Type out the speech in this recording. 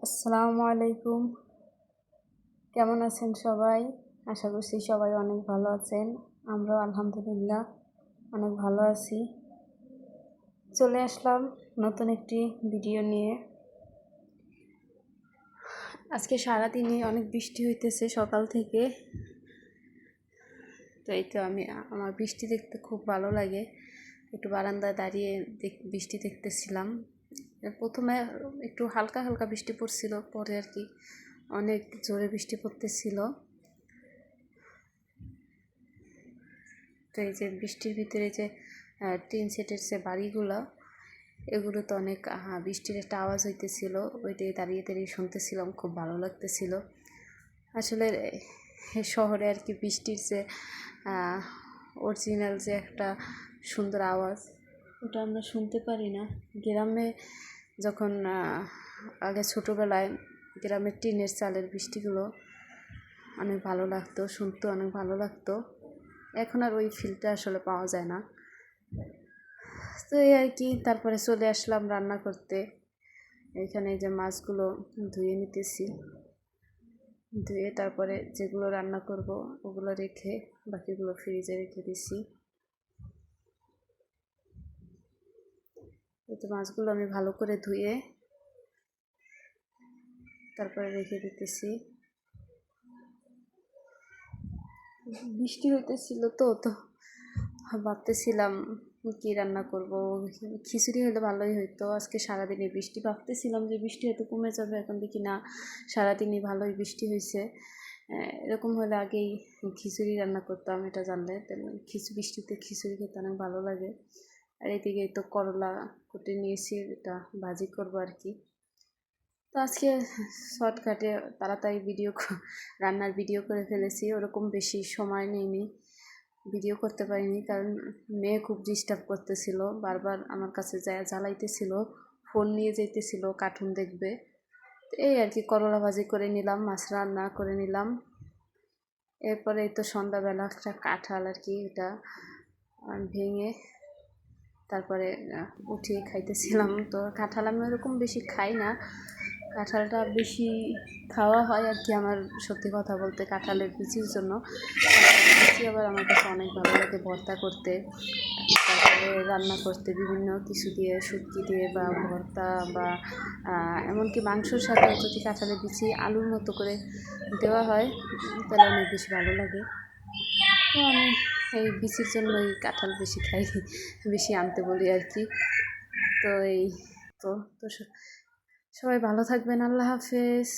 আসসালামু আলাইকুম। কেমন আছেন সবাই? আশা করছি সবাই অনেক ভালো আছেন। আমরাও আলহামদুলিল্লাহ অনেক ভালো আছি। চলে আসলাম নতুন একটি ভিডিও নিয়ে। আজকে সারাদিনই অনেক বৃষ্টি হইতেছে সকাল থেকে। তো এই তো আমার বৃষ্টি দেখতে খুব ভালো লাগে। একটু বারান্দায় দাঁড়িয়ে বৃষ্টি দেখতেছিলাম। প্রথমে একটু হালকা হালকা বৃষ্টি পড়ছিল, পরে আর কি অনেক জোরে বৃষ্টি পড়তেছিল। তো এই যে বৃষ্টির ভিতরে যে টিন সেটের যে বাড়িগুলো, এগুলো তো অনেক বৃষ্টির একটা আওয়াজ হইতেছিল, ওইটাই দাঁড়িয়ে দাঁড়িয়ে শুনতেছিলাম, খুব ভালো লাগতেছিল। আসলে শহরে আর কি বৃষ্টির যে অরিজিনাল যে একটা সুন্দর আওয়াজ, ওটা আমরা শুনতে পারি না। গ্রামে যখন আগে ছোটোবেলায় গ্রামের টিনের চালের বৃষ্টিগুলো অনেক ভালো লাগতো, শুনতে অনেক ভালো লাগতো। এখন আর ওই ফিলটা আসলে পাওয়া যায় না। তো এই আর কি, তারপরে চলে আসলাম রান্না করতে। এখানে যে মাছগুলো ধুয়ে নিতেছি, ধুয়ে তারপরে যেগুলো রান্না করব ওগুলো রেখে বাকিগুলো ফ্রিজে রেখে দিছি। এই তো মাছগুলো আমি ভালো করে ধুয়ে তারপরে রেখে দিতেছি। বৃষ্টি হইতেছিল তো ভাবতেছিলাম কি রান্না করব। খিচুড়ি হলে ভালোই হইতো। আজকে সারাদিনে বৃষ্টি, ভাবতেছিলাম যে বৃষ্টি হয়তো কমে যাবে, এখন দেখি না, সারাদিনই ভালোই বৃষ্টি হয়েছে। এরকম হলে আগেই খিচুড়ি রান্না করতাম, এটা জানলে। বৃষ্টিতে খিচুড়ি খেতে অনেক ভালো লাগে। আর এদিকে তো করলা কুটে নিয়েছি, এটা ভাজি করবো আর কি। তো আজকে শর্টকাটে তাড়াতাড়ি রান্নার ভিডিও করে ফেলেছি। ওরকম বেশি সময় নেইনি, ভিডিও করতে পারিনি, কারণ মেয়ে খুব ডিস্টার্ব করতেছিল, বারবার আমার কাছে জ্বালাইতেছিল, ফোন নিয়ে যেতেছিল, কার্টুন দেখবে। এই আর কি, করলা ভাজি করে নিলাম, মাছ রান্না করে নিলাম। এরপরে এই তো সন্ধ্যাবেলা একটা কাঁঠাল আর কি, এটা ভেঙে তারপরে উঠিয়ে খাইতেছিলাম। তো কাঁঠাল আমি ওরকম বেশি খাই না, কাঁঠালটা বেশি খাওয়া হয় আর কি আমার, সত্যি কথা বলতে, কাঁঠালের বিচির জন্য। বিচি আবার আমার কাছে অনেক ভালো লাগে ভর্তা করতে, তারপরে রান্না করতে বিভিন্ন কিছু দিয়ে, শুটকি দিয়ে বা ভর্তা, বা এমনকি মাংসর সাথে যদি কাঁঠালের বিচি আলুর মতো করে দেওয়া হয় তাহলে অনেক বেশি ভালো লাগে। তো আমি এই বিচির জন্য এই কাঁঠাল বেশি খাই, বেশি আনতে বলি আর কি। তো এই তো তো সবাই ভালো থাকবেন। আল্লাহ হাফেজ।